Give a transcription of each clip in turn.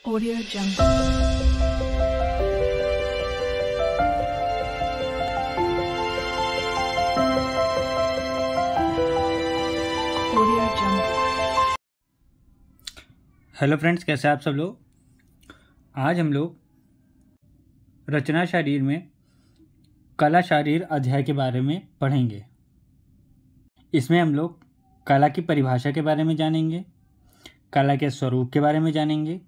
Audio Jungle. Audio Jungle. Hello friends, कैसे हैं आप सब लोग। आज हम लोग रचना शारीर में कला शारीर अध्याय के बारे में पढ़ेंगे। इसमें हम लोग कला की परिभाषा के बारे में जानेंगे, कला के स्वरूप के बारे में जानेंगे,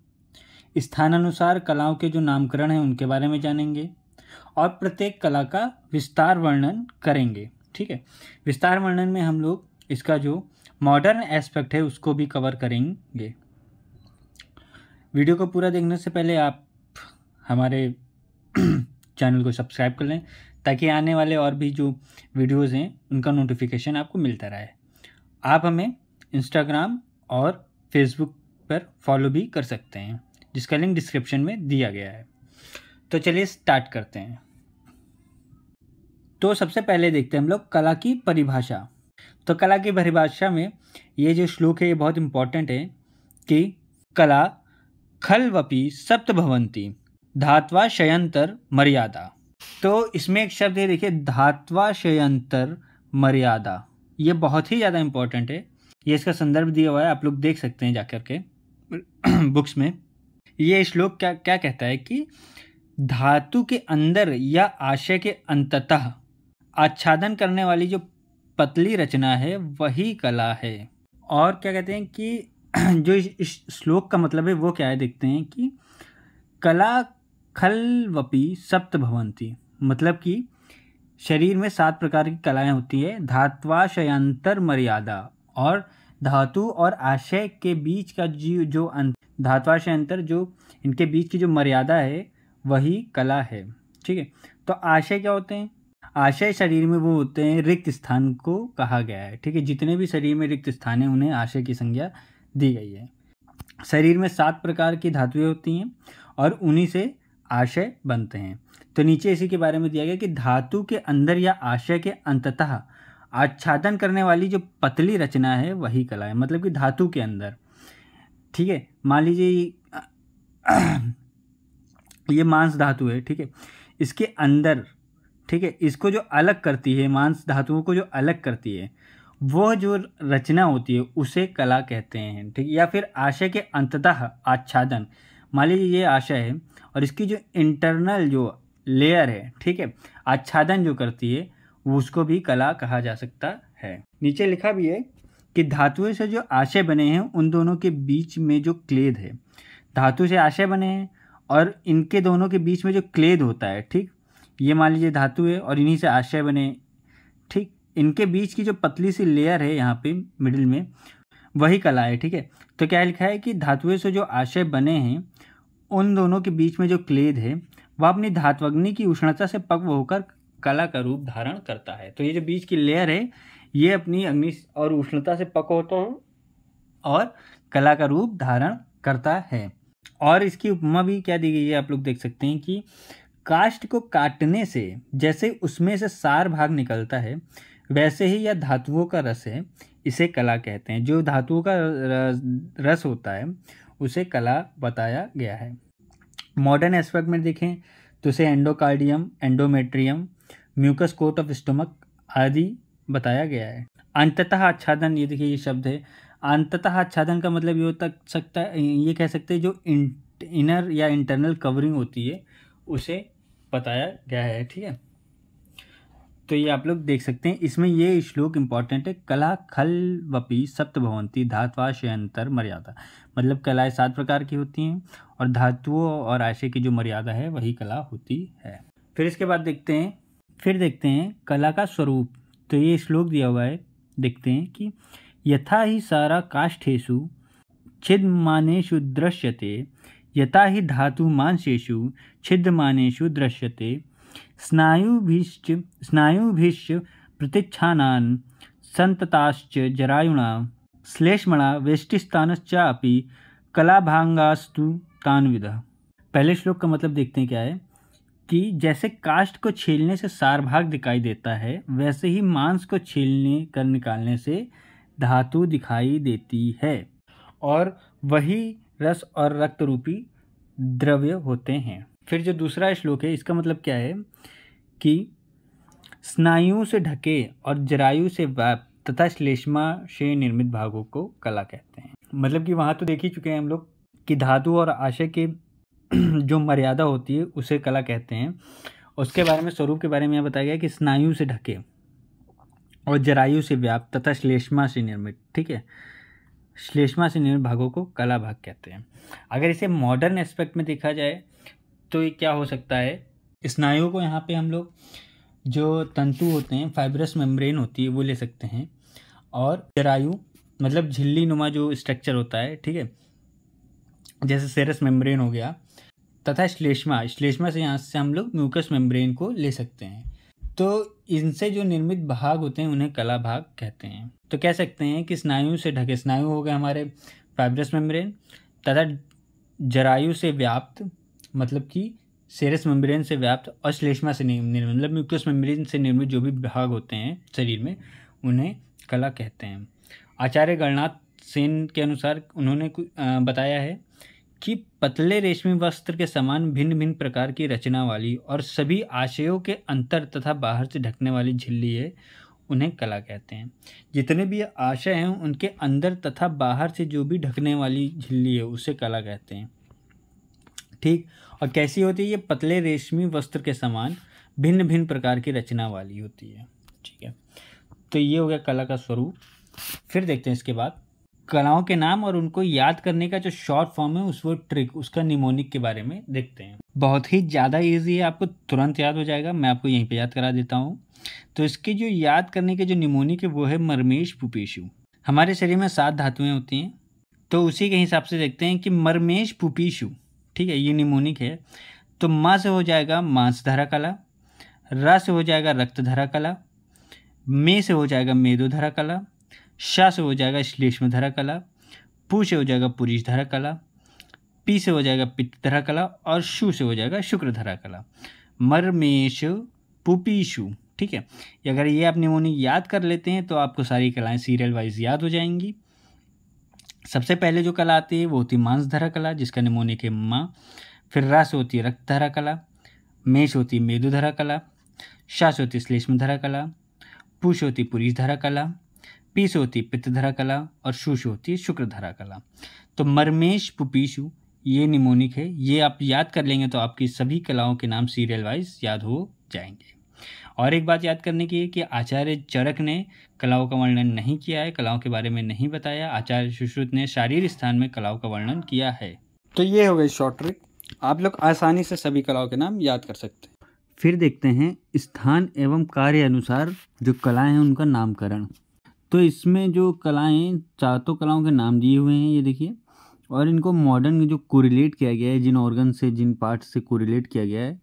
स्थानानुसार कलाओं के जो नामकरण हैं उनके बारे में जानेंगे और प्रत्येक कला का विस्तार वर्णन करेंगे। ठीक है, विस्तार वर्णन में हम लोग इसका जो मॉडर्न एस्पेक्ट है उसको भी कवर करेंगे। वीडियो को पूरा देखने से पहले आप हमारे चैनल को सब्सक्राइब कर लें ताकि आने वाले और भी जो वीडियोज़ हैं उनका नोटिफिकेशन आपको मिलता रहे। आप हमें इंस्टाग्राम और फेसबुक पर फॉलो भी कर सकते हैं, जिसका लिंक डिस्क्रिप्शन में दिया गया है। तो चलिए स्टार्ट करते हैं। तो सबसे पहले देखते हैं हम लोग कला की परिभाषा। तो कला की परिभाषा में ये जो श्लोक है ये बहुत इम्पोर्टेंट है कि कला खल्वपि सप्तभवन्ति धात्वाशयंतर मर्यादा। तो इसमें एक शब्द है, देखिए, धात्वाशयंतर मर्यादा। ये बहुत ही ज़्यादा इम्पोर्टेंट है। ये इसका संदर्भ दिया हुआ है, आप लोग देख सकते हैं जाकर के बुक्स में। ये श्लोक क्या कहता है कि धातु के अंदर या आशय के अंततः आच्छादन करने वाली जो पतली रचना है वही कला है। और क्या कहते हैं कि जो इस श्लोक का मतलब है वो क्या है, देखते हैं कि कला खल्वपि सप्तभवन्ति, मतलब कि शरीर में 7 प्रकार की कलाएं होती है। धात्वाशयांतर मर्यादा, और धातु और आशय के बीच का जो धात्वाशयांतर, जो इनके बीच की जो मर्यादा है वही कला है। ठीक है, तो आशय क्या होते हैं? आशय शरीर में वो होते हैं, रिक्त स्थान को कहा गया है। ठीक है, जितने भी शरीर में रिक्त स्थान है उन्हें आशय की संज्ञा दी गई है। शरीर में 7 प्रकार की धातुएं होती हैं और उन्हीं से आशय बनते हैं। तो नीचे इसी के बारे में दिया गया कि धातु के अंदर या आशय के अंततः आच्छादन करने वाली जो पतली रचना है वही कला है, मतलब कि धातु के अंदर। ठीक है, मान लीजिए ये मांस धातु है। ठीक है, इसके अंदर, ठीक है, इसको जो अलग करती है, मांस धातुओं को जो अलग करती है वो जो रचना होती है उसे कला कहते हैं। ठीक है, या फिर आशय के अंततः आच्छादन, मान लीजिए ये आशय है और इसकी जो इंटरनल जो लेयर है, ठीक है, आच्छादन जो करती है उसको भी कला कहा जा सकता है। नीचे लिखा भी है कि धातुओं से जो आशय बने हैं उन दोनों के बीच में जो क्लेद है, धातु से आशय बने हैं और इनके दोनों के बीच में जो क्लेद होता है, ठीक, ये मान लीजिए धातु है और इन्हीं से आशय बने, ठीक, इनके बीच की जो पतली सी लेयर है यहाँ पे मिडिल में वही कला है। ठीक है, तो क्या लिखा है कि धातुओं से जो आशय बने हैं उन दोनों के बीच में जो क्लेद है वह अपनी धात्वग्नि की उष्णता से पक्व होकर कला का रूप धारण करता है। तो ये जो बीच की लेयर है ये अपनी अग्नि और उष्णता से पक्व होता है और कला का रूप धारण करता है। और इसकी उपमा भी क्या दी गई है, आप लोग देख सकते हैं कि काष्ठ को काटने से जैसे उसमें से सार भाग निकलता है वैसे ही यह धातुओं का रस है, इसे कला कहते हैं। जो धातुओं का रस होता है उसे कला बताया गया है। मॉडर्न एस्पेक्ट में देखें तो इसे endocardium, endometrium, mucous coat of stomach आदि बताया गया है। अंततः आच्छादन, ये देखिए ये शब्द है। अंततः आच्छादन का मतलब ये हो सकता है, ये कह सकते हैं जो इनर या इंटरनल कवरिंग होती है उसे बताया गया है। ठीक है, तो ये आप लोग देख सकते हैं। इसमें ये श्लोक इम्पॉर्टेंट है, कला खल्वपि सप्तभवन्ति धात्वाशयंतर मर्यादा, मतलब कलाएं 7 प्रकार की होती हैं और धातुओं और आशय की जो मर्यादा है वही कला होती है। फिर इसके बाद देखते हैं कला का स्वरूप। तो ये श्लोक दिया हुआ है, देखते हैं कि यथा ही सारा काष्ठेषु छिद्यमानेषु दृश्यते यथा ही धातु मांसेषु छिद्यमानेषु दृश्यते स्नायुभिश्च प्रतिच्छानान् संतताश्च जरायुणा श्लेष्मणा वेष्टिस्थानश्चापि कलाभांगास्तु तान्विदः। पहले श्लोक का मतलब देखते हैं क्या है कि जैसे काष्ठ को छीलने से सार भाग दिखाई देता है वैसे ही मांस को छीलने कर निकालने से धातु दिखाई देती है और वही रस और रक्त रूपी द्रव्य होते हैं। फिर जो दूसरा श्लोक है इसका मतलब क्या है कि स्नायु से ढके और जरायु से व्याप्त तथा श्लेष्मा से निर्मित भागों को कला कहते हैं। मतलब कि वहाँ तो देख ही चुके हैं हम लोग कि धातु और आशय के जो मर्यादा होती है उसे कला कहते हैं। उसके बारे में स्वरूप के बारे में यह बताया गया कि स्नायु से ढके और जरायु से व्याप्त तथा श्लेष्मा से निर्मित, ठीक है, श्लेष्मा से निर्मित भागों को कला भाग कहते हैं। अगर इसे मॉडर्न एस्पेक्ट में देखा जाए तो ये क्या हो सकता है, स्नायु को यहाँ पे हम लोग जो तंतु होते हैं, फाइब्रस मेम्ब्रेन होती है, वो ले सकते हैं। और जरायु मतलब झिल्ली नुमा जो स्ट्रक्चर होता है, ठीक है, जैसे सेरस मेम्ब्रेन हो गया, तथा श्लेष्मा से यहाँ से हम लोग म्यूकस मेम्ब्रेन को ले सकते हैं। तो इनसे जो निर्मित भाग होते हैं उन्हें कला भाग कहते हैं। तो कह सकते हैं कि स्नायु से ढके, स्नायु हो गए हमारे फाइब्रस मेम्ब्रेन, तथा जरायु से व्याप्त मतलब कि सेरस मेम्ब्रेन से व्याप्त और श्लेष्मा से निर्मित मतलब म्यूकस मेम्ब्रेन से निर्मित जो भी भाग होते हैं शरीर में उन्हें कला कहते हैं। आचार्य गणनाथ सेन के अनुसार उन्होंने बताया है कि पतले रेशमी वस्त्र के समान भिन्न भिन्न प्रकार की रचना वाली और सभी आशयों के अंतर तथा बाहर से ढकने वाली झिल्ली है, उन्हें कला कहते हैं। जितने भी आशय हैं उनके अंदर तथा बाहर से जो भी ढकने वाली झिल्ली है उसे कला कहते हैं। ठीक, और कैसी होती है ये? पतले रेशमी वस्त्र के समान भिन्न भिन्न प्रकार की रचना वाली होती है। ठीक है, तो ये हो गया कला का स्वरूप। फिर देखते हैं इसके बाद कलाओं के नाम और उनको याद करने का जो शॉर्ट फॉर्म है वो ट्रिक, उसका निमोनिक के बारे में देखते हैं। बहुत ही ज़्यादा इजी है, आपको तुरंत याद हो जाएगा। मैं आपको यहीं पे याद करा देता हूँ। तो इसके जो याद करने के जो निमोनिक है वो है मर्मेश पुपेशु। हमारे शरीर में 7 धातुएं होती हैं, तो उसी के हिसाब से देखते हैं कि मर्मेश पुपेशु, ठीक है, ये निमोनिक है। तो माँ से हो जाएगा मांसधरा कला, रा से हो जाएगा रक्तधरा कला, मे से हो जाएगा मेदोधरा कला, शा से हो जाएगा श्लेष्मधरा कला, पू से हो जाएगा पुरीषधरा कला, पी से हो जाएगा पित्तधरा कला और शु से हो जाएगा शुक्रधरा कला। मर्मेश पुपीशु, ठीक है। अगर ये आप निमोनिक याद कर लेते हैं तो आपको सारी कलाएं सीरियल वाइज याद हो जाएंगी। सबसे पहले जो कला आती है वो होती है मांसधरा कला, जिसका निमोनिक है माँ। फिर रा से होती है रक्तधरा कला, मे से होती है मेदोधरा कला, शा से होती है श्लेष्मधरा कला, पू से होती है पुरीषधरा कला, पी से होती है पित्तधरा कला और शु से होती है शुक्रधरा कला। तो मर्मेश पुपीशु ये निमोनिक है। ये आप याद कर लेंगे तो आपकी सभी कलाओं के नाम सीरियल वाइज याद हो जाएंगे। और एक बात याद करने की है कि आचार्य चरक ने कलाओं का वर्णन नहीं किया है, कलाओं के बारे में नहीं बताया। आचार्य सुश्रुत ने शारीर स्थान में कलाओं का वर्णन किया है। तो ये हो गई शॉर्ट ट्रिक, आप लोग आसानी से सभी कलाओं के नाम याद कर सकते हैं। फिर देखते हैं स्थान एवं कार्य अनुसार जो कलाएं हैं उनका नामकरण। तो इसमें जो कलाएं, 4 कलाओं के नाम दिए हुए हैं, ये देखिए, और इनको मॉडर्न जो कोरिलेट किया गया है, जिन ऑर्गन से, जिन पार्ट से कोरिलेट किया गया है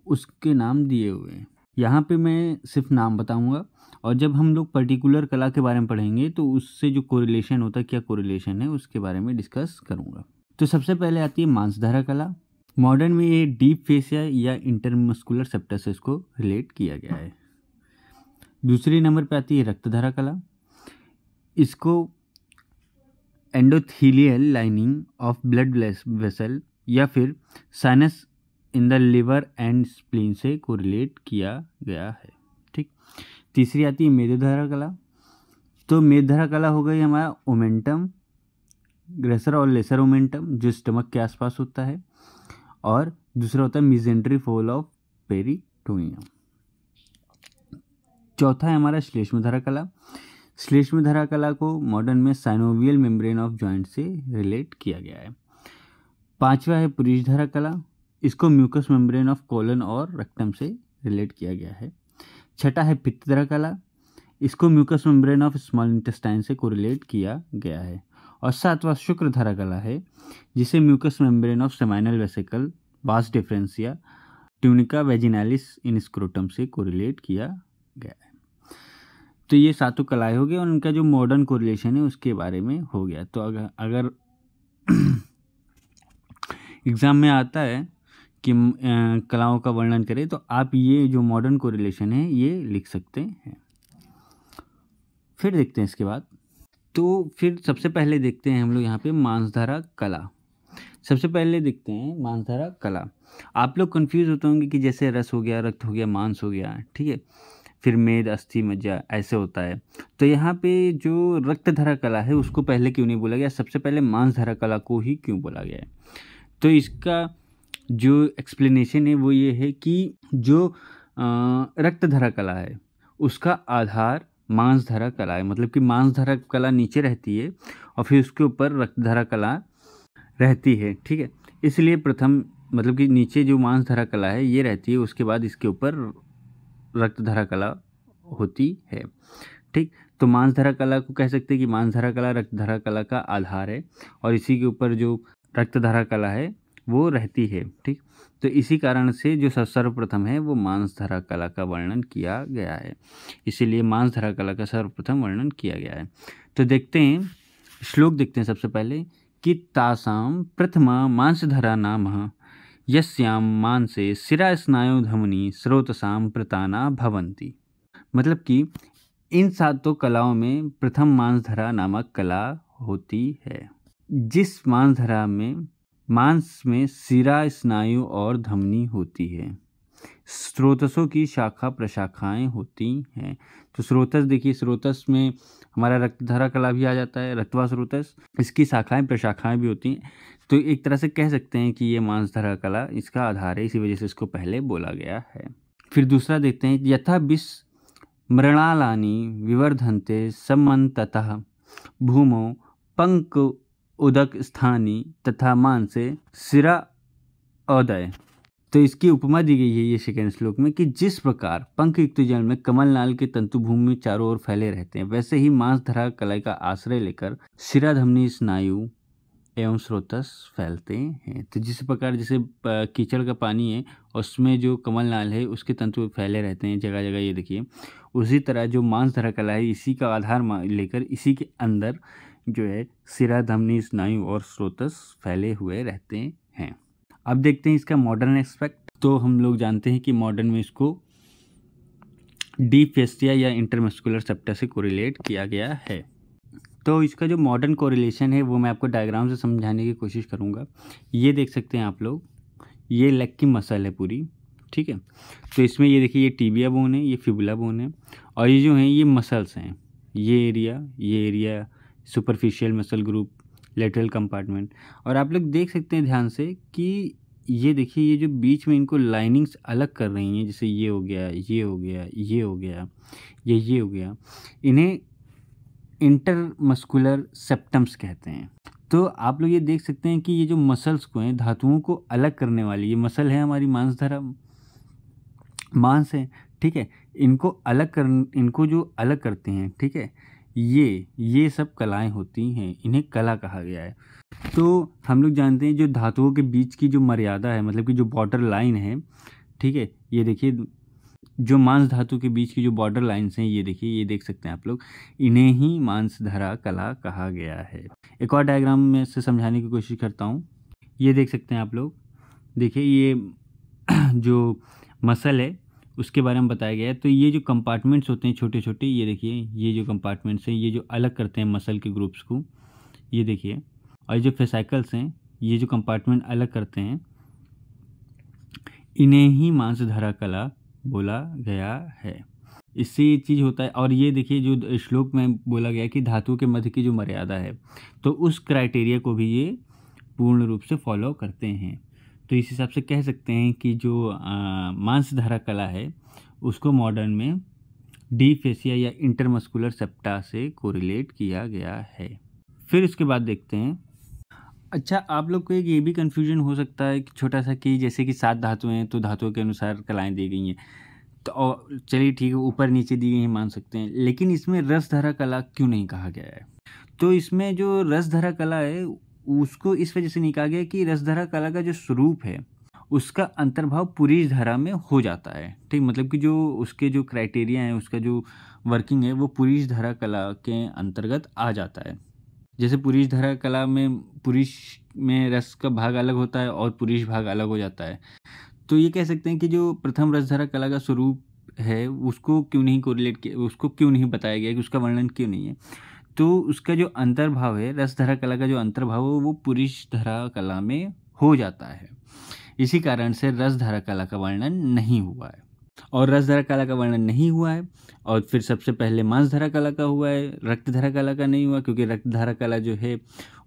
उसके नाम दिए हुए हैं। यहाँ पे मैं सिर्फ नाम बताऊंगा, और जब हम लोग पर्टिकुलर कला के बारे में पढ़ेंगे तो उससे जो कोरिलेशन होता है, क्या कोरिलेशन है, उसके बारे में डिस्कस करूँगा। तो सबसे पहले आती है मांसधरा कला। मॉडर्न में ये डीप फेसिया या इंटरमस्कुलर सेप्टा से इसको रिलेट किया गया है। दूसरे नंबर पे आती है रक्तधरा कला। इसको endothelial lining of blood vessel या फिर sinus in the liver and spleen से कोरिलेट किया गया है। ठीक। तीसरी आती है मेदोधरा कला। तो मेदोधरा कला हो गई हमारा ओमेंटम, ग्रेसर और लेसर ओमेंटम जो स्टमक के आसपास होता है, और दूसरा होता है मिजेंट्री फोल ऑफ पेरिटोनियम। चौथा है हमारा श्लेष्मधरा कला। श्लेष्मधरा कला को मॉडर्न में साइनोवियल मेम्ब्रेन ऑफ जॉइंट से रिलेट किया गया है। पांचवा है पुरीषधरा कला। इसको म्यूकस मेम्ब्रेन ऑफ कोलन और रेक्टम से रिलेट किया गया है। छठा है पित्तधरा कला। इसको mucous membrane of small intestine से कोरिलेट किया गया है। और सातवां शुक्रधरा कला है, जिसे mucous membrane of seminal vesicle, vas deferentia, tunica vaginalis in scrotum से कोरिलेट किया गया है। तो ये 7 कलाएं हो गई और उनका जो मॉडर्न कोरिलेशन है उसके बारे में हो गया। तो अगर एग्ज़ाम में आता है कि कलाओं का वर्णन करें तो आप ये जो मॉडर्न कोरिलेशन है ये लिख सकते हैं। फिर देखते हैं इसके बाद। तो फिर सबसे पहले देखते हैं हम लोग यहाँ पे मांसधरा कला। सबसे पहले देखते हैं मांसधारा कला। आप लोग कंफ्यूज होते होंगे कि जैसे रस हो गया, रक्त हो गया, मांस हो गया, ठीक है, फिर मेद, अस्थि, मज्जा ऐसे होता है। तो यहाँ पे जो रक्तधारा कला है उसको पहले क्यों नहीं बोला गया, सबसे पहले मांसधारा कला को ही क्यों बोला गया है? तो इसका जो एक्सप्लेनेशन है वो ये है कि जो रक्तधारा कला है उसका आधार मांसधारा कला है, मतलब कि मांसधारा कला नीचे रहती है और फिर उसके ऊपर रक्तधारा कला रहती है, ठीक है। इसलिए प्रथम मतलब कि नीचे जो मांसधारा कला है ये रहती है, उसके बाद इसके ऊपर रक्तधारा कला होती है, ठीक। तो मांसधारा कला को कह सकते हैं कि मांसधारा कला रक्तधारा कला का आधार है और इसी के ऊपर जो रक्तधारा कला है वो रहती है, ठीक। तो इसी कारण से जो सर्वप्रथम है वो मांसधारा कला का वर्णन किया गया है, इसीलिए मांसधारा कला का सर्वप्रथम वर्णन किया गया है। तो देखते हैं, श्लोक देखते हैं सबसे पहले कि तासाम प्रथमा मांसधरा नामः यस्याम मांसे शिरा स्नायु धमनी स्रोतसाम प्रताना भवन्ति। मतलब कि इन सातों कलाओं में प्रथम मांसधरा नामक कला होती है, जिस मांसधरा में मांस में शिरा स्नायु और धमनी होती है, स्रोतसों की शाखा प्रशाखाएं होती हैं। तो स्रोतस देखिए, स्रोतस में हमारा रक्तधारा कला भी आ जाता है, रक्तवा स्रोतस, इसकी शाखाएं प्रशाखाएं भी होती हैं। तो एक तरह से कह सकते हैं कि ये मांसधारा कला इसका आधार है, इसी वजह से इसको पहले बोला गया है। फिर दूसरा देखते हैं, यथा विष मृणालानि विवर्धन्ते समन्ततः भूमौ पंक उदक स्थानी तथा मांसे शिरा औदय। तो इसकी उपमा दी गई है ये सेकेंड श्लोक में कि जिस प्रकार पंख युक्त जल में कमलनाल के तंतु भूमि में चारों ओर फैले रहते हैं, वैसे ही मांसधारा कला का आश्रय लेकर शिरा धमनी स्नायु एवं स्रोतस फैलते हैं। तो जिस प्रकार जैसे कीचड़ का पानी है उसमें जो कमलनाल है उसके तंतु फैले रहते हैं जगह जगह, ये देखिए, उसी तरह जो मांसधारा कला है इसी का आधार लेकर इसी के अंदर जो है शिरा धमनी स्नायु और स्रोतस फैले हुए रहते हैं। अब देखते हैं इसका मॉडर्न एस्पेक्ट। तो हम लोग जानते हैं कि मॉडर्न में इसको डीप फेस्टिया या इंटरमस्कुलर सेप्टा से कोरिलेट किया गया है। तो इसका जो मॉडर्न कोरिलेशन है वो मैं आपको डायग्राम से समझाने की कोशिश करूँगा। ये देख सकते हैं आप लोग, ये लेग की मसल है पूरी, ठीक है। तो इसमें ये देखिए, ये टिबिया बोन है, ये फिबुला बोन है, और ये जो हैं ये मसल्स हैं, ये area superficial muscle group, lateral compartment. और आप लोग देख सकते हैं ध्यान से कि ये देखिए, ये जो बीच में इनको लाइनिंग्स अलग कर रही हैं, जैसे ये हो गया, ये हो गया, ये हो गया, ये हो गया, इन्हें इंटरमस्कुलर सेप्टम्स कहते हैं। तो आप लोग ये देख सकते हैं कि ये जो मसल्स को हैं, धातुओं को अलग करने वाली ये मसल है हमारी मांसधारा, मांस है, ठीक है। इनको जो अलग करते हैं, ठीक है, ये सब कलाएं होती हैं, इन्हें कला कहा गया है। तो हम लोग जानते हैं जो धातुओं के बीच की जो मर्यादा है, मतलब कि जो बॉर्डर लाइन है, ठीक है, ये देखिए, जो मांस धातु के बीच की जो बॉर्डर लाइन्स हैं, ये देखिए, ये देख सकते हैं आप लोग, इन्हें ही मांसधारा कला कहा गया है। एक और डायग्राम में से समझाने की कोशिश करता हूँ। ये देख सकते हैं आप लोग, देखिए, ये जो मसल है उसके बारे में बताया गया है। तो ये जो कंपार्टमेंट्स होते हैं छोटे छोटे, ये देखिए, ये जो कंपार्टमेंट्स हैं ये जो अलग करते हैं मसल के ग्रुप्स को, ये देखिए, और ये जो फेसाइकल्स हैं ये जो कंपार्टमेंट अलग करते हैं, इन्हें ही मांसधारा कला बोला गया है। इससे ये चीज़ होता है। और ये देखिए, जो श्लोक में बोला गया कि धातु के मध्य की जो मर्यादा है, तो उस क्राइटेरिया को भी ये पूर्ण रूप से फॉलो करते हैं। तो इस हिसाब से कह सकते हैं कि जो मांसधारा कला है उसको मॉडर्न में डीप फेसिया या इंटरमस्कुलर सेप्टा से कोरिलेट किया गया है। फिर इसके बाद देखते हैं, अच्छा, आप लोग को एक ये भी कन्फ्यूजन हो सकता है कि छोटा सा, कि जैसे कि 7 धातुएं हैं तो धातुओं के अनुसार कलाएं दी गई हैं, तो चलिए ठीक है, ऊपर नीचे दी गई हैं मान सकते हैं, लेकिन इसमें रसधारा कला क्यों नहीं कहा गया है? तो इसमें जो रसधारा कला है उसको इस वजह से नहीं कहा गया कि रसधारा कला का जो स्वरूप है उसका अंतर्भाव पुरीश धारा में हो जाता है, ठीक। मतलब कि जो उसके जो क्राइटेरिया है, उसका जो वर्किंग है वो पुरीश धारा कला के अंतर्गत आ जाता है। जैसे पुरीश धारा कला में पुरीश में रस का भाग अलग होता है और पुरीश भाग अलग हो जाता है। तो ये कह सकते हैं कि जो प्रथम रसधारा कला का स्वरूप है उसको क्यों नहीं कोरिलेट किया, उसको क्यों नहीं बताया गया, कि उसका वर्णन क्यों नहीं है। तो उसका जो अंतर्भाव है, रसधारा कला का जो अंतर्भाव है वो पुरुष धारा कला में हो जाता है। इसी कारण से रसधारा कला का वर्णन नहीं हुआ है। और रसधारा कला का वर्णन नहीं हुआ है, और फिर सबसे पहले मांसधारा कला का हुआ है, रक्तधारा कला का नहीं हुआ, क्योंकि रक्तधारा कला जो है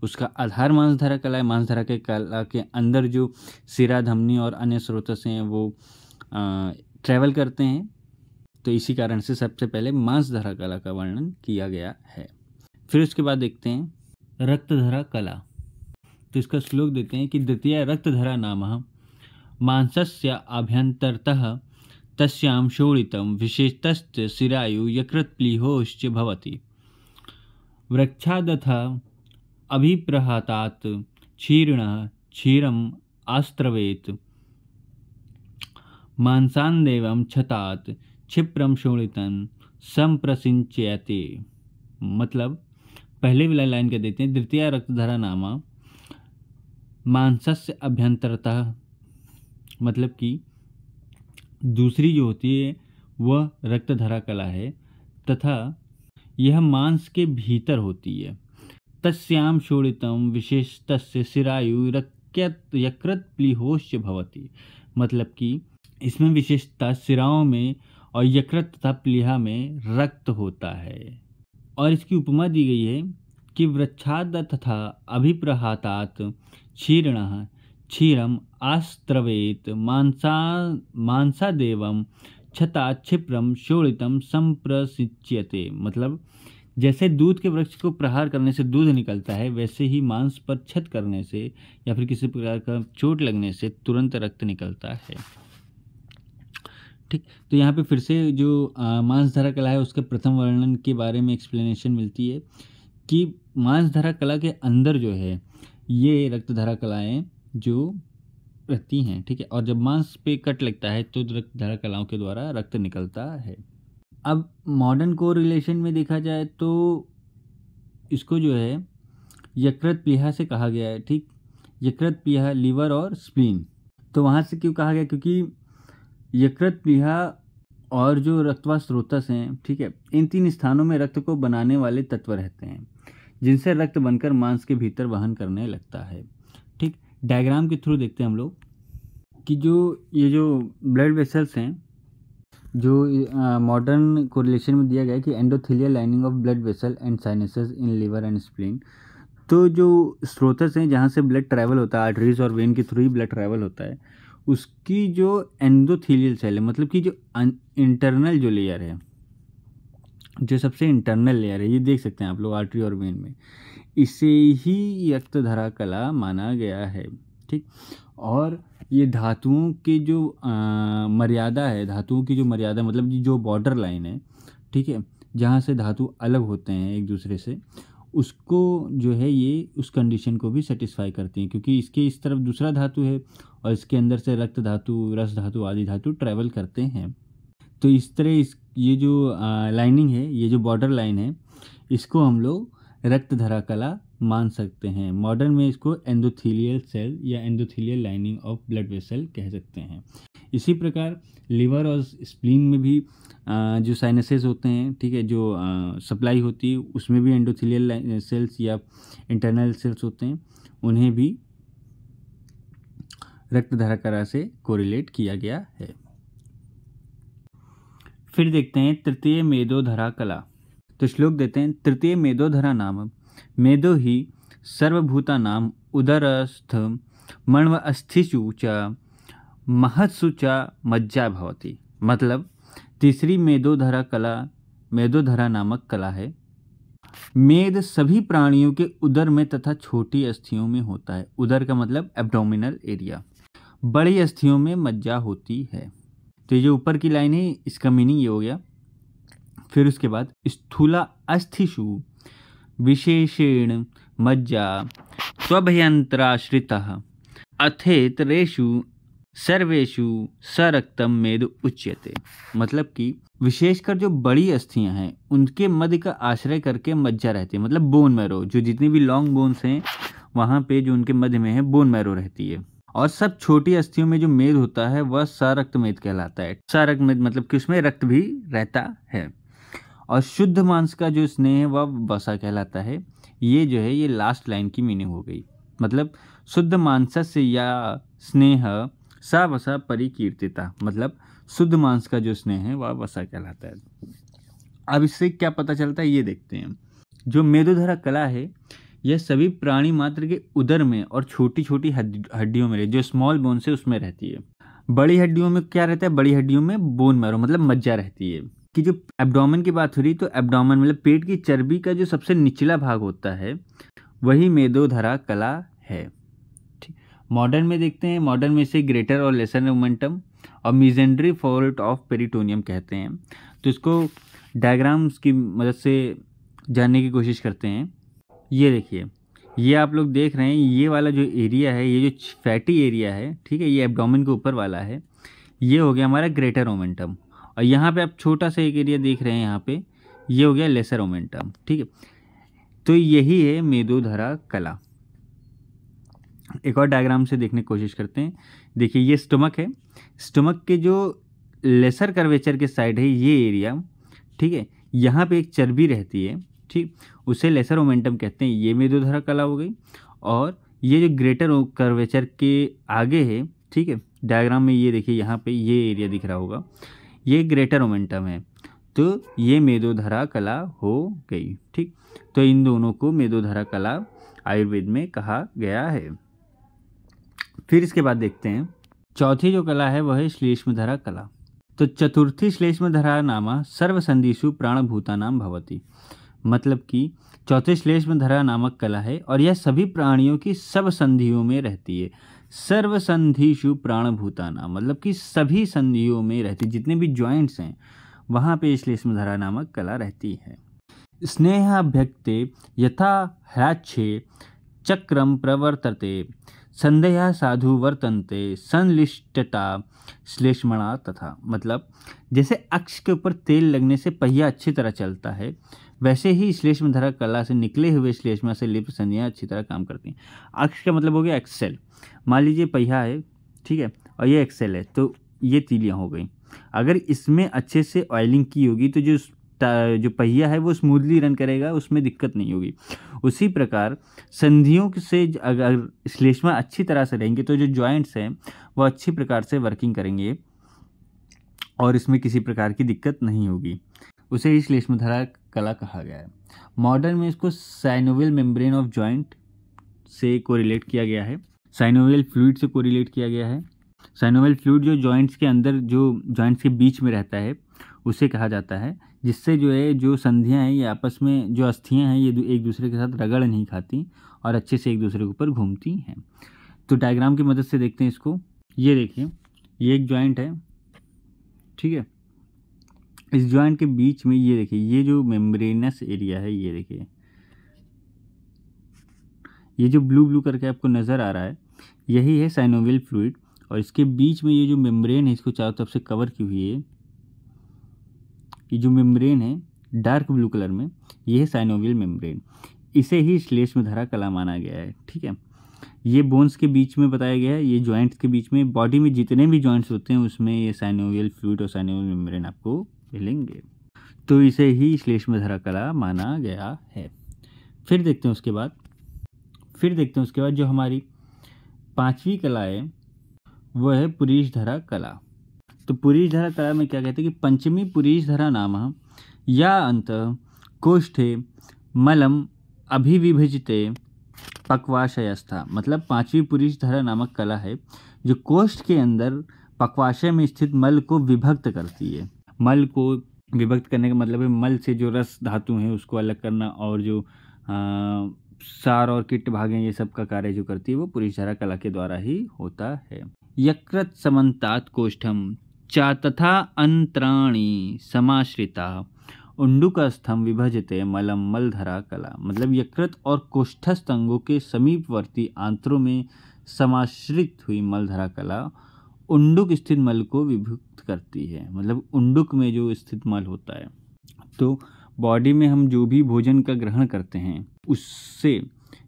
उसका आधार मांसधारा कला है। मांसधारा के कला के अंदर जो सिरा, धमनी और अन्य स्रोतस हैं वो ट्रैवल करते हैं, तो इसी कारण से सबसे पहले मांसधारा कला का वर्णन किया गया है। फिर उसके बाद देखते हैं रक्तधारा कला। तो इसका श्लोक देते हैं कि द्वितीय रक्तधारा नामः मांसस्य आभ्यन्तरतः तस्यां शोणितं विशेषतश्च शिरायु यकृत्प्लीहोश्च भवति। वृक्षादथ अभिप्रहातात् क्षीर्णः क्षीरम् आस्त्रवेत् मांसान्देवं छतात् क्षिप्रं शोणितं संप्रसिंच्यते। मतलब पहले वाला लाइन कह देते हैं, द्वितीय रक्तधारा नामा मांसस्य अभ्यंतरतः, मतलब कि दूसरी जो होती है वह रक्तधारा कला है तथा यह मांस के भीतर होती है। तस्याम शोणितम विशेष तस्य शिरायु यकृत प्लीहोश्च भवति। मतलब कि इसमें विशेषता शिराओं में और यकृत तथा प्लीहा में रक्त होता है। और इसकी उपमा दी गई है कि वृक्षाद तथा अभिप्रहातात् क्षीर्णः क्षीरम आस्त्रवेत मांसादेवम छता क्षिप्रम शोणितम संप्रसिच्यते। मतलब जैसे दूध के वृक्ष को प्रहार करने से दूध निकलता है, वैसे ही मांस पर छत करने से या फिर किसी प्रकार का चोट लगने से तुरंत रक्त निकलता है। ठीक, तो यहाँ पे फिर से जो मांसधारा कला है उसके प्रथम वर्णन के बारे में एक्सप्लेनेशन मिलती है कि मांसधारा कला के अंदर जो है ये रक्तधारा कलाएं जो रहती हैं। ठीक है, और जब मांस पे कट लगता है तो रक्तधारा कलाओं के द्वारा रक्त निकलता है। अब मॉडर्न को रिलेशन में देखा जाए तो इसको जो है यकृत प्लीहा से कहा गया है। ठीक, यकृत प्लीहा, लीवर और स्प्लीन। तो वहाँ से क्यों कहा गया? क्योंकि यकृत प्लीहा और जो रक्तवाह स्रोतस हैं, ठीक है, इन तीन स्थानों में रक्त को बनाने वाले तत्व रहते हैं जिनसे रक्त बनकर मांस के भीतर वहन करने लगता है। ठीक, डायग्राम के थ्रू देखते हैं हम लोग कि ये जो ब्लड वेसल्स हैं, जो मॉडर्न कोरिलेशन में दिया गया है कि endothelial lining of blood vessel and sinuses in liver and spleen. तो जो स्रोतस हैं जहाँ से ब्लड ट्रैवल होता है, आर्टरीज और वेन के थ्रू ही ब्लड ट्रैवल होता है, उसकी जो एंडोथेलियल सेल है, मतलब कि जो इंटरनल जो लेयर है, जो सबसे इंटरनल लेयर है, ये देख सकते हैं आप लोग आर्टरी और वेन में, इसे ही रक्तधारा कला माना गया है। ठीक, और ये धातुओं की जो मर्यादा है, धातुओं की जो मर्यादा मतलब जो बॉर्डर लाइन है, ठीक है, जहाँ से धातु अलग होते हैं एक दूसरे से, उसको जो है ये उस कंडीशन को भी सेटिस्फाई करती हैं, क्योंकि इसके इस तरफ दूसरा धातु है और इसके अंदर से रक्त धातु, रस धातु आदि धातु ट्रैवल करते हैं। तो इस तरह ये जो लाइनिंग है, ये जो बॉर्डर लाइन है, इसको हम लोग रक्तधारा कला मान सकते हैं। मॉडर्न में इसको एंडोथेलियल सेल या endothelial lining of blood vessel कह सकते हैं। इसी प्रकार लिवर और स्प्लीन में भी जो साइनसेस होते हैं, ठीक है, जो सप्लाई होती है, उसमें भी एंडोथेलियल सेल्स या इंटरनल सेल्स होते हैं, उन्हें भी रक्तधारा कला से कोरिलेट किया गया है। फिर देखते हैं तृतीय मेदोधरा कला। तो श्लोक देते हैं, तृतीय मेदोधरा नाम मेदो ही सर्वभूता नाम उदरस्थ मण्व अस्थिषु च महत्सु च मज्जा भवति। मतलब तीसरी मेदोधरा कला मेदोधरा नामक कला है। मेद सभी प्राणियों के उदर में तथा छोटी अस्थियों में होता है। उदर का मतलब एब्डोमिनल एरिया। बड़ी अस्थियों में मज्जा होती है। तो ये जो ऊपर की लाइन है इसका मीनिंग ये हो गया। फिर उसके बाद स्थूला अस्थिषु विशेषेण मज्जा स्वभयंत्राश्रितः अथेतरेषु सर्वेषु सरक्तम मेद उच्यते। मतलब कि विशेषकर जो बड़ी अस्थियां हैं उनके मध्य का आश्रय करके मज्जा रहती है। मतलब बोन मैरो, जो जितनी भी लॉन्ग बोन्स हैं वहाँ पे जो उनके मध्य में है बोन मैरो रहती है। और सब छोटी अस्थियों में जो मेद होता है वह सरक्त मेद कहलाता है। सरक्त मेद मतलब कि उसमें रक्त भी रहता है। और शुद्ध मांस का जो स्नेह है वह वसा कहलाता है। ये जो है ये लास्ट लाइन की मीनिंग हो गई। मतलब शुद्ध मांसस्य या स्नेह सा वसा परिकीर्तिता, मतलब शुद्ध मांस का जो स्नेह है वह वसा कहलाता है। अब इससे क्या पता चलता है ये देखते हैं। जो मेदोधरा कला है यह सभी प्राणी मात्र के उदर में और छोटी छोटी हड्डियों में, जो स्मॉल बोन से उसमें रहती है। बड़ी हड्डियों में क्या रहता है, बड़ी हड्डियों में बोन मैरो मतलब मज्जा रहती है। कि जो एब्डोमेन की बात हो रही, तो एब्डोमेन मतलब पेट की चर्बी का जो सबसे निचला भाग होता है वही मेदोधरा कला है। ठीक, मॉडर्न में देखते हैं। मॉडर्न में इसे ग्रेटर और लेसर मोमेंटम और मीजेंड्री फॉल्ट ऑफ पेरिटोनियम कहते हैं। तो इसको डायग्राम्स की मदद से जानने की कोशिश करते हैं। ये देखिए, ये आप लोग देख रहे हैं, ये वाला जो एरिया है, ये जो फैटी एरिया है, ठीक है, ये एब्डोमेन के ऊपर वाला है, ये हो गया हमारा ग्रेटर ओमेंटम। और यहाँ पे आप छोटा सा एक एरिया देख रहे हैं, यहाँ पे ये हो गया लेसर ओमेंटम। ठीक है, तो यही है मेदोधरा कला। एक और डायग्राम से देखने की कोशिश करते हैं। देखिए, ये स्टमक है। स्टमक के जो लेसर कर्वेचर के साइड है ये एरिया, ठीक है, यहाँ पे एक चर्बी रहती है, ठीक, उसे लेसर ओमेंटम कहते हैं। ये मेदोधरा कला हो गई। और ये जो ग्रेटर कर्वेचर के आगे है, ठीक है, डायग्राम में ये देखिए, यहाँ पे ये एरिया दिख रहा होगा, ये ग्रेटर ओमेंटम है, तो ये मेदोधरा कला हो गई। ठीक, तो इन दोनों को मेदोधरा कला आयुर्वेद में कहा गया है। फिर इसके बाद देखते हैं चौथी जो कला है वह है श्लेष्मधरा कला। तो चतुर्थी श्लेष्मधरा नाम सर्वसंधिषु प्राणभूतानां भवति, मतलब कि चौथे श्लेष्मधरा नामक कला है और यह सभी प्राणियों की सब संधियों में रहती है। सर्वसंधिषु प्राणभूतानां मतलब कि सभी संधियों में रहती, जितने भी जॉइंट्स हैं वहाँ पे श्लेष्मधरा नामक कला रहती है। स्नेहाभ्यक्ते यथा ह्राच्छे चक्रम प्रवर्तते संदेहा साधु वर्तन्ते संलिष्टता श्लेष्मणा तथा, मतलब जैसे अक्ष के ऊपर तेल लगने से पहिया अच्छी तरह चलता है, वैसे ही श्लेष्मधरा कला से निकले हुए श्लेष्मा से लिप्त संधियाँ अच्छी तरह काम करती हैं। अक्ष का मतलब हो गया एक्सेल। मान लीजिए पहिया है, ठीक है, और ये एक्सेल है, तो ये तीलियाँ हो गई। अगर इसमें अच्छे से ऑयलिंग की होगी तो जो पहिया है वो स्मूथली रन करेगा, उसमें दिक्कत नहीं होगी। उसी प्रकार संधियों से अगर श्लेष्मा अच्छी तरह से रहेंगे तो जो जॉइंट्स हैं वो अच्छी प्रकार से वर्किंग करेंगे और इसमें किसी प्रकार की दिक्कत नहीं होगी। उसे ही श्लेष्मधरा कला कहा गया है। मॉडर्न में इसको साइनोवियल मेम्ब्रेन ऑफ जॉइंट से कोरिलेट किया गया है, साइनोवियल फ्लूइड से कोरिलेट किया गया है। साइनोवियल फ्लूइड जो जॉइंट्स के अंदर, जो जॉइंट्स के बीच में रहता है, उसे कहा जाता है, जिससे जो है जो संधियां हैं ये आपस में, जो अस्थियां हैं ये एक दूसरे के साथ रगड़ नहीं खाती और अच्छे से एक दूसरे के ऊपर घूमती हैं। तो डायग्राम की मदद से देखते हैं इसको। ये देखिए, ये एक जॉइंट है, ठीक है, इस जॉइंट के बीच में ये देखिए, ये जो मेम्ब्रेनस एरिया है, ये देखिए, ये जो ब्लू ब्लू करके आपको नज़र आ रहा है, यही है साइनोवियल फ्लूइड। और इसके बीच में ये जो मेम्ब्रेन है, इसको चारों तरफ से कवर की हुई है, ये जो मेम्ब्रेन है डार्क ब्लू कलर में, ये है साइनोवियल मेम्ब्रेन। इसे ही श्लेष्मधरा कला माना गया है। ठीक है, ये बोन्स के बीच में बताया गया है, ये जॉइंट्स के बीच में, बॉडी में जितने भी जॉइंट्स होते हैं उसमें ये साइनोवियल फ्लूइड और साइनोवियल मेम्ब्रेन आपको मिलेंगे। तो इसे ही श्लेष्मधरा कला माना गया है। फिर देखते हैं उसके बाद जो हमारी पांचवी कला है वह है पुरीषधरा कला। तो पुरीषधरा कला में क्या कहते हैं कि पंचमी पुरीषधरा नाम या अंत कोष्ठे मलम अभिविभजिते पक्वाशयस्था, मतलब पांचवी पुरीषधरा नामक कला है जो कोष्ठ के अंदर पक्वाशय में स्थित मल को विभक्त करती है। मल को विभक्त करने का मतलब है मल से जो रस धातु हैं उसको अलग करना, और जो सार और कीट भाग हैं ये सब का कार्य जो करती है वो पुरीषधरा कला के द्वारा ही होता है। यकृत समन्तात कोष्ठम च तथा अंतराणि समाश्रिता उंडुकस्थम विभजते मलम मलधरा कला, मतलब यकृत और कोष्ठस्थ अंगों के समीपवर्ती आंत्रों में समाश्रित हुई मलधरा कला उंडुक स्थित मल को विभक्त करती है। मतलब उंडुक में जो स्थित मल होता है, तो बॉडी में हम जो भी भोजन का ग्रहण करते हैं उससे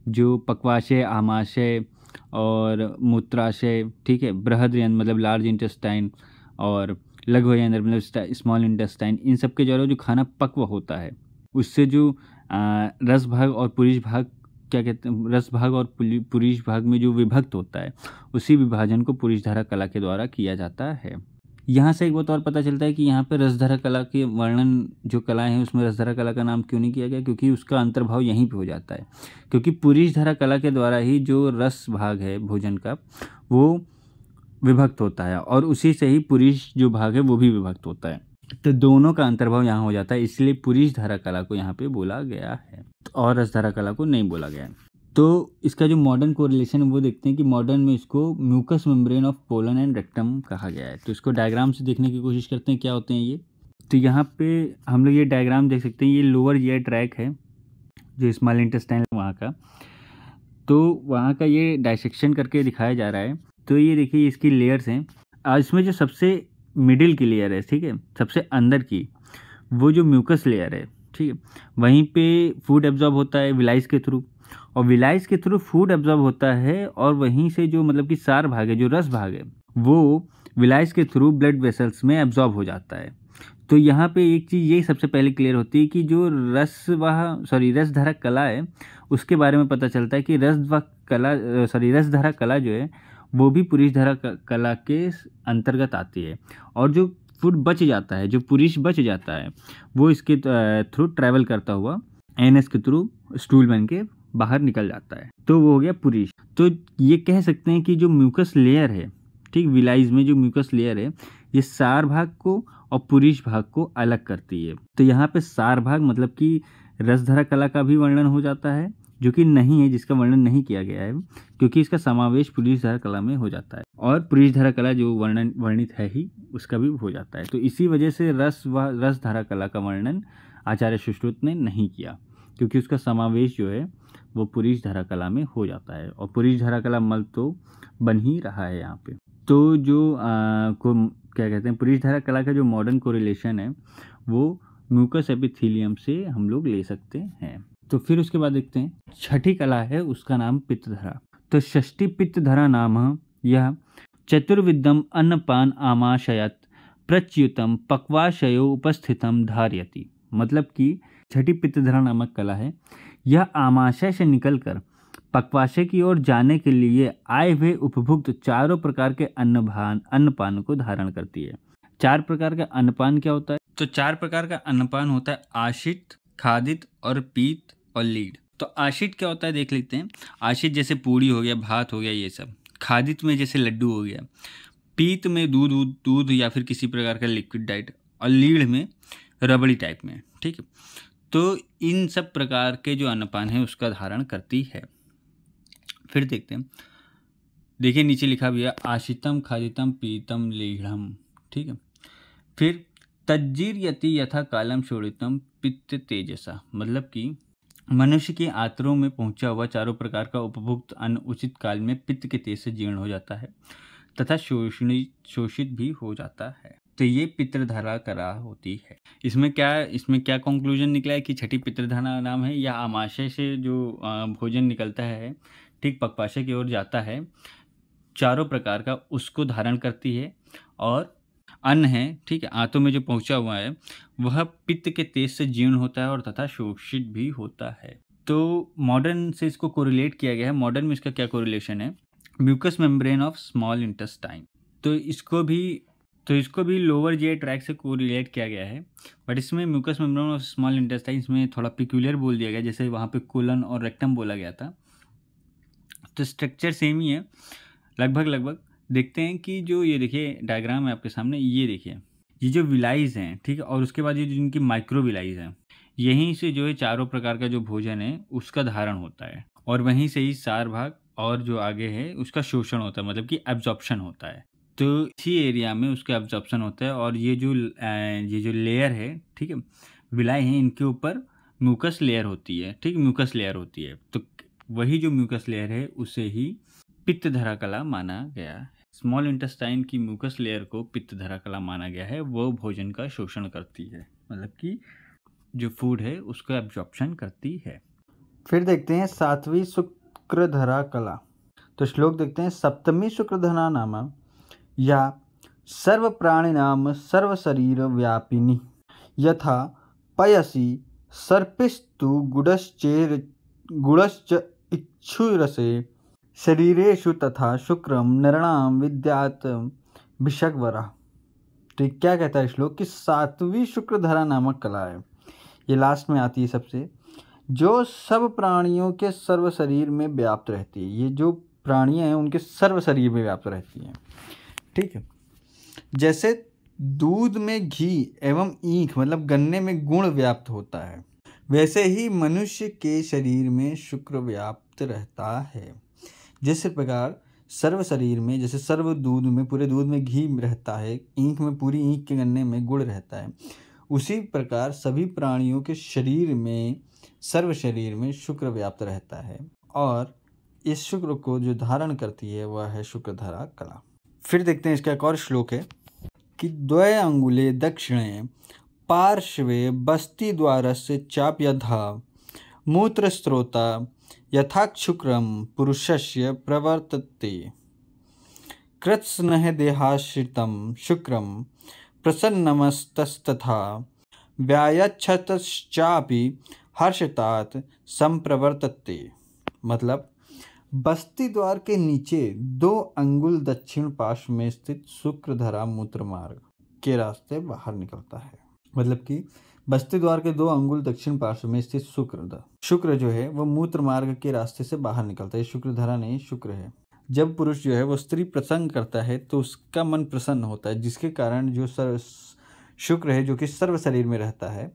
जो पक्वाशय, आमाशय और मूत्राशय, ठीक है, बृहद मतलब लार्ज इंटेस्टाइन और लघ्वयेंद्र मतलब स्मॉल इंटेस्टाइन, इन सब के द्वारा जो खाना पक्व होता है उससे जो रस भाग और पुरीश भाग, क्या कहते हैं, रस भाग और पुरीश भाग में जो विभक्त होता है उसी विभाजन को पुरीशधारा कला के द्वारा किया जाता है। यहाँ से एक बात और पता चलता है कि यहाँ पे रसधारा कला के वर्णन जो कला है उसमें रसधारा कला का नाम क्यों नहीं किया गया, क्योंकि उसका अंतर्भाव यहीं पे हो जाता है, क्योंकि पुरीशधारा कला के द्वारा ही जो रस भाग है भोजन का वो विभक्त होता है और उसी से ही पुरीश जो भाग है वो भी विभक्त होता है, तो दोनों का अंतर्भाव यहाँ हो जाता है, इसलिए पुरीशधारा कला को यहाँ पे बोला गया है और रसधारा कला को नहीं बोला गया है। तो इसका जो मॉडर्न कोरिलेशन है वो देखते हैं कि मॉडर्न में इसको mucous membrane of colon and rectum कहा गया है। तो इसको डायग्राम से देखने की कोशिश करते हैं क्या होते हैं ये। तो यहाँ पे हम लोग ये डायग्राम देख सकते हैं, ये लोअर ईयर ट्रैक है जो स्मॉल इंटेस्टाइन वहाँ का, तो वहाँ का ये डायसेक्शन करके दिखाया जा रहा है। तो ये देखिए इसकी लेयर्स हैं, इसमें जो सबसे मिडिल की लेयर है, ठीक है, सबसे अंदर की वो जो म्यूकस लेयर है, ठीक है, वहीं पे फूड एब्जॉर्ब होता है विलाइस के थ्रू, और विलाइस के थ्रू फूड एब्जॉर्ब होता है, और वहीं से जो मतलब कि सार भाग है, जो रस भाग है, वो विलाइस के थ्रू ब्लड वेसल्स में एब्जॉर्ब हो जाता है। तो यहाँ पे एक चीज़ ये सबसे पहले क्लियर होती है कि जो रसधारा कला है उसके बारे में पता चलता है कि रसधारा कला जो है वो भी पुरीशधारा कला के अंतर्गत आती है, और जो फूड बच जाता है, जो पुरीश बच जाता है, वो इसके थ्रू ट्रैवल करता हुआ एनएस के थ्रू स्टूल बन के बाहर निकल जाता है, तो वो हो गया पुरीश। तो ये कह सकते हैं कि जो म्यूकस लेयर है, ठीक, विलाइज में जो म्यूकस लेयर है ये सार भाग को और पुरीश भाग को अलग करती है। तो यहाँ पे सार भाग मतलब कि रसधारा कला का भी वर्णन हो जाता है, जो कि नहीं है, जिसका वर्णन नहीं किया गया है, क्योंकि इसका समावेश पुरीशधारा कला में हो जाता है, और पुरीशधारा कला जो वर्णित है ही उसका भी हो जाता है। तो इसी वजह से रसधारा कला का वर्णन आचार्य सुश्रुत ने नहीं किया, क्योंकि उसका समावेश जो है वो पुरीशधारा कला में हो जाता है, और पुरीशधारा कला मल तो बन ही रहा है यहाँ पे। तो जो क्या कहते हैं, पुरीशधारा कला का जो मॉडर्न कोरिलेशन है वो म्यूकस एपिथेलियम से हम लोग ले सकते हैं। तो फिर उसके बाद देखते हैं छठी कला है, उसका नाम पित्तधरा। तो षष्ठी पित्तधरा नाम यह चतुर्विधम अन्नपान आमाशयत प्रच्युतम पक्वाशयो उपस्थितम धारयति, मतलब कि छठी पित्तधरा नामक कला है, यह आमाशय से निकलकर पक्वाशय की ओर जाने के लिए आए हुए उपभुक्त चारों प्रकार के अन्नपान को धारण करती है। चार प्रकार का अन्नपान क्या होता है? तो चार प्रकार का अन्नपान होता है आशित, खादित और पीत और लीड। तो आशित क्या होता है देख लेते हैं। आशित जैसे पूड़ी हो गया, भात हो गया, ये सब। खादित में जैसे लड्डू हो गया, पीत में दूध या फिर किसी प्रकार का लिक्विड डाइट, और लीड में रबड़ी टाइप में, ठीक है। तो इन सब प्रकार के जो अन्नपान है उसका धारण करती है। फिर देखते हैं, देखिए नीचे लिखा भी है आशितम खादितम पीतम लीढ़म, ठीक है। फिर तज्जीर यति यथा कालम शोड़ितम पित्त तेजसा, मतलब कि मनुष्य के आंतरों में पहुंचा हुआ चारों प्रकार का उपभुक्त अन्न उचित काल में पित्त के तेज से जीर्ण हो जाता है तथा शोषित भी हो जाता है। तो ये पितृधारा कला होती है। इसमें क्या कंक्लूजन निकला है कि छठी पितृधारा नाम है, या आमाशय से जो भोजन निकलता है, ठीक, पक्वाशय की ओर जाता है, चारों प्रकार का उसको धारण करती है, और अन्न है, ठीक है, आंतों में जो पहुंचा हुआ है वह पित्त के तेज से जीर्ण होता है और तथा शोषित भी होता है। तो मॉडर्न से इसको कोरिलेट किया गया है। मॉडर्न में इसका क्या कोरिलेशन है? Mucous membrane of small intestine. तो इसको भी लोअर जीआई ट्रैक से कोरिलेट किया गया है, बट इसमें mucous membrane of small intestine में थोड़ा पिक्यूलियर बोल दिया गया, जैसे वहाँ पे कोलन और रेक्टम बोला गया था। तो स्ट्रक्चर सेम ही है लगभग। देखते हैं कि जो ये देखिए डायग्राम है आपके सामने, ये देखिए ये जो विलाइज हैं, ठीक है, और उसके बाद ये जो इनकी माइक्रो विलाइज हैं, यहीं से जो है चारों प्रकार का जो भोजन है उसका धारण होता है, और वहीं से ही सार भाग और जो आगे है उसका शोषण होता है, मतलब कि एब्जॉर्प्शन होता है। तो इसी एरिया में उसका एब्जॉर्प्शन होता है, और ये जो लेयर है, ठीक है, विलाई है, इनके ऊपर म्यूकस लेयर होती है, ठीक, म्यूकस लेयर होती है। तो वही जो म्यूकस लेयर है उसे ही पित्तधरा कला माना गया है। स्मॉल इंटेस्टाइन की म्यूकस लेयर को पित्तधरा कला माना गया है। वो भोजन का शोषण करती है, मतलब कि जो फूड है उसका एब्जॉर्प्शन करती है। फिर देखते हैं सातवीं शुक्रधरा कला। तो श्लोक देखते हैं, सप्तमी शुक्रधरा नाम या सर्व प्राणिनाम सर्व शरीर व्यापिनी यथा पयसि सर्पिस्तु गुडश्च इक्षुरसे शरीरेषु तथा शुक्रम नरणाम विद्यात भिषग्वरा। तो क्या कहता है श्लोक कि सातवीं शुक्रधरा नामक कला है, ये लास्ट में आती है सबसे, जो सब प्राणियों के सर्व शरीर में व्याप्त रहती है। ये जो प्राणियां हैं उनके सर्व शरीर में व्याप्त रहती हैं, ठीक है। जैसे दूध में घी एवं ईख मतलब गन्ने में गुण व्याप्त होता है, वैसे ही मनुष्य के शरीर में शुक्र व्याप्त रहता है। जिस प्रकार सर्व शरीर में, जैसे सर्व दूध में, पूरे दूध में घी रहता है, ईख में, पूरी ईख के गन्ने में गुड़ रहता है, उसी प्रकार सभी प्राणियों के शरीर में, सर्व शरीर में शुक्र व्याप्त रहता है। और इस शुक्र को जो धारण करती है वह है शुक्रधरा कला। फिर देखते हैं इसका एक और श्लोक है कि द्वय अंगुले दक्षिणे पार्श्वे बस्ती द्वारस्य चाप्यधा मूत्रस्त्रोता यथाक्षुक्रम पुरुषस्य प्रवर्तते कृत्स्नः देहाश्रितं शुक्रम प्रसन्नमस्तस्तथा व्यायच्छतश्चापि हर्षतात् संप्रवर्तते। मतलब बस्ती द्वार के नीचे 2 अंगुल दक्षिण पार्श्व में स्थित शुक्रधरा मूत्र मार्ग के रास्ते बाहर निकलता है। मतलब कि बस्ती द्वार के 2 अंगुल दक्षिण पार्श्व में स्थित शुक्र जो है वह मूत्र मार्ग के रास्ते से बाहर निकलता है। शुक्रधरा नहीं, शुक्र है। जब पुरुष जो है वो स्त्री प्रसंग करता है तो उसका मन प्रसन्न होता है, जिसके कारण जो शुक्र है जो कि सर्व शरीर में रहता है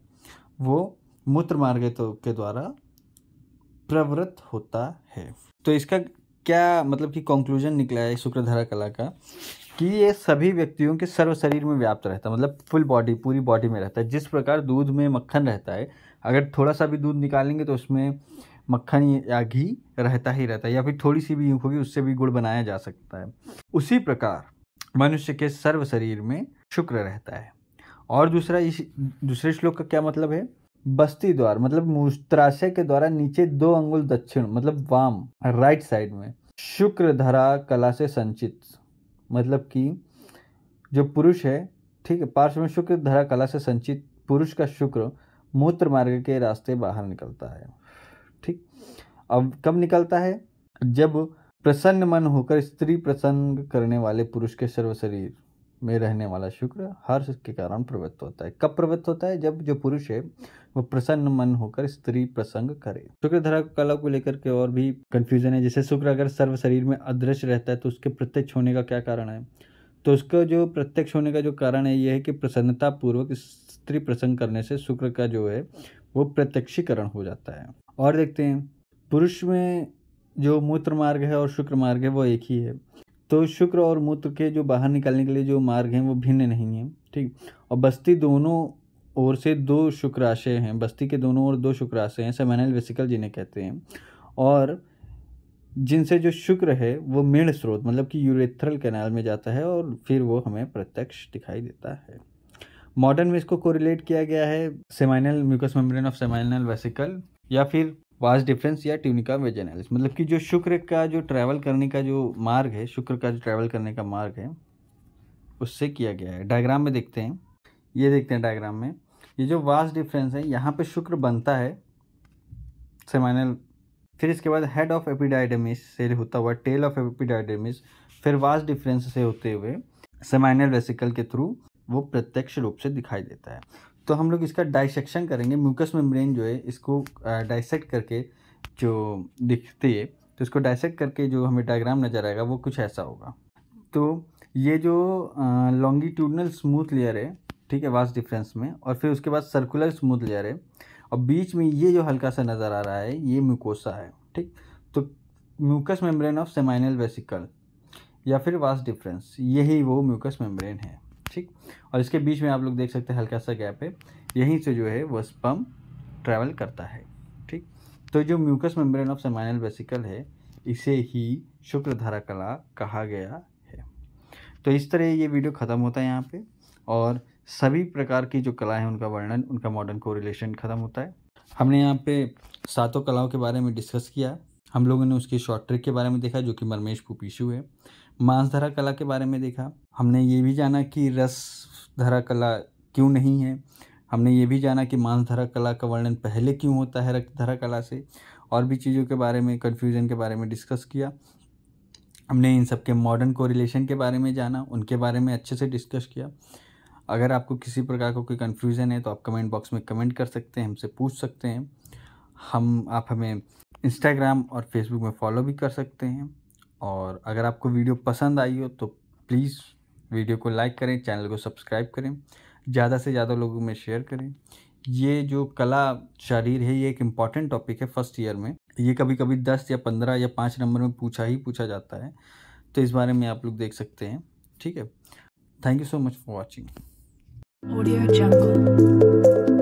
वो मूत्र मार्ग के द्वारा प्रवृत्त होता है। तो इसका क्या मतलब कि कंक्लूजन निकला है शुक्रधरा कला का कि ये सभी व्यक्तियों के सर्व शरीर में व्याप्त रहता है, मतलब फुल बॉडी, पूरी बॉडी में रहता है। जिस प्रकार दूध में मक्खन रहता है, अगर थोड़ा सा भी दूध निकालेंगे तो उसमें मक्खन या घी रहता ही रहता है, या फिर थोड़ी सी भी ईख होगी उससे भी गुड़ बनाया जा सकता है। उसी प्रकार मनुष्य के सर्व शरीर में शुक्र रहता है। और दूसरे श्लोक का क्या मतलब है? बस्ती द्वार मतलब मूत्राशय के द्वारा नीचे 2 अंगुल दक्षिण मतलब वाम, राइट साइड में शुक्रधरा कला से संचित, मतलब कि जो पुरुष है, ठीक है, पार्श्व में शुक्रधरा कला से संचित पुरुष का शुक्र मूत्र मार्ग के रास्ते बाहर निकलता है। ठीक, अब कब निकलता है? जब प्रसन्न मन होकर स्त्री प्रसंग करने वाले पुरुष के सर्व शरीर में रहने वाला शुक्र हर्ष के कारण प्रवृत्त होता है। कब प्रवृत्त होता है? जब जो पुरुष है वो प्रसन्न मन होकर स्त्री प्रसंग करे। शुक्रधरा कला को लेकर के और भी कंफ्यूजन है। जैसे शुक्र अगर सर्व शरीर में अदृश्य रहता है तो उसके प्रत्यक्ष होने का क्या कारण है? तो उसका जो प्रत्यक्ष होने का जो कारण है यह है कि प्रसन्नता पूर्वक स्त्री प्रसंग करने से शुक्र का जो है वो प्रत्यक्षीकरण हो जाता है। और देखते हैं पुरुष में जो मूत्र मार्ग है और शुक्र मार्ग है वो एक ही है। तो शुक्र और मूत्र के जो बाहर निकलने के लिए जो मार्ग हैं वो भिन्न नहीं है। ठीक, और बस्ती दोनों ओर से 2 शुक्राशय हैं, बस्ती के दोनों ओर 2 शुक्राशय हैं, सेमिनल वेसिकल जिन्हें कहते हैं, और जिनसे जो शुक्र है वो मेढ़ स्रोत मतलब कि यूरेथ्रल कैनाल में जाता है और फिर वो हमें प्रत्यक्ष दिखाई देता है। मॉडर्न में इसको कोरिलेट किया गया है seminal mucous membrane of seminal vesicle या फिर वास डिफरेंस या ट्यूनिका वेजिनालिस, मतलब कि जो शुक्र का जो ट्रैवल करने का जो मार्ग है, शुक्र का जो ट्रैवल करने का मार्ग है उससे किया गया है। डायग्राम में देखते हैं, ये देखते हैं डायग्राम में, ये जो वास डिफरेंस है यहाँ पे शुक्र बनता है सेमाइनल, फिर इसके बाद हेड ऑफ एपिडाइडमिस से होता हुआ टेल ऑफ एपिडाइडमिस, फिर वास डिफरेंस से होते हुए सेमाइनल वेसिकल के थ्रू वो प्रत्यक्ष रूप से दिखाई देता है। तो हम लोग इसका डाइसेक्शन करेंगे। म्यूकस मेम्ब्रेन जो है इसको डाइसेक्ट करके जो दिखती है तो इसको डाइसेक्ट करके जो हमें डायग्राम नज़र आएगा वो कुछ ऐसा होगा। तो ये जो लॉन्गिट्यूडनल स्मूथ लेयर है, ठीक है, वास डिफरेंस में, और फिर उसके बाद सर्कुलर स्मूथ लेयर है, और बीच में ये जो हल्का सा नज़र आ रहा है ये म्यूकोसा है। ठीक, तो mucous membrane of seminal vesicle या फिर वास डिफरेंस, यही वो म्यूकस मेम्ब्रेन है। ठीक, और इसके बीच में आप लोग देख सकते हैं हल्का सा गैप है, यहीं से जो है वो स्पर्म ट्रैवल करता है। ठीक, तो जो mucous membrane of seminal vesicle है इसे ही शुक्रधरा कला कहा गया है। तो इस तरह ये वीडियो ख़त्म होता है यहाँ पे, और सभी प्रकार की जो कला है उनका वर्णन, उनका मॉडर्न कोरिलेशन ख़त्म होता है। हमने यहाँ पे 7 कलाओं के बारे में डिस्कस किया। हम लोगों ने उसकी शॉर्ट ट्रिक के बारे में देखा जो कि मरमेश पुपीशु है। मांसधारा कला के बारे में देखा। हमने ये भी जाना कि रसधारा कला क्यों नहीं है। हमने ये भी जाना कि मांसधारा कला का वर्णन पहले क्यों होता है रक्तधारा कला से। और भी चीज़ों के बारे में, कन्फ्यूज़न के बारे में डिस्कस किया। हमने इन सब के मॉडर्न कोरिलेशन के बारे में जाना, उनके बारे में अच्छे से डिस्कस किया। अगर आपको किसी प्रकार का कोई कन्फ्यूज़न है तो आप कमेंट बॉक्स में कमेंट कर सकते हैं, हमसे पूछ सकते हैं। आप हमें इंस्टाग्राम और फेसबुक में फॉलो भी कर सकते हैं। और अगर आपको वीडियो पसंद आई हो तो प्लीज़ वीडियो को लाइक करें, चैनल को सब्सक्राइब करें, ज़्यादा से ज़्यादा लोगों में शेयर करें। ये जो कला शरीर है, ये एक इम्पॉर्टेंट टॉपिक है फर्स्ट ईयर में। ये कभी कभी 10 या 15 या 5 नंबर में पूछा जाता है, तो इस बारे में आप लोग देख सकते हैं। ठीक है, thank you so much for watching. Audio Jungle.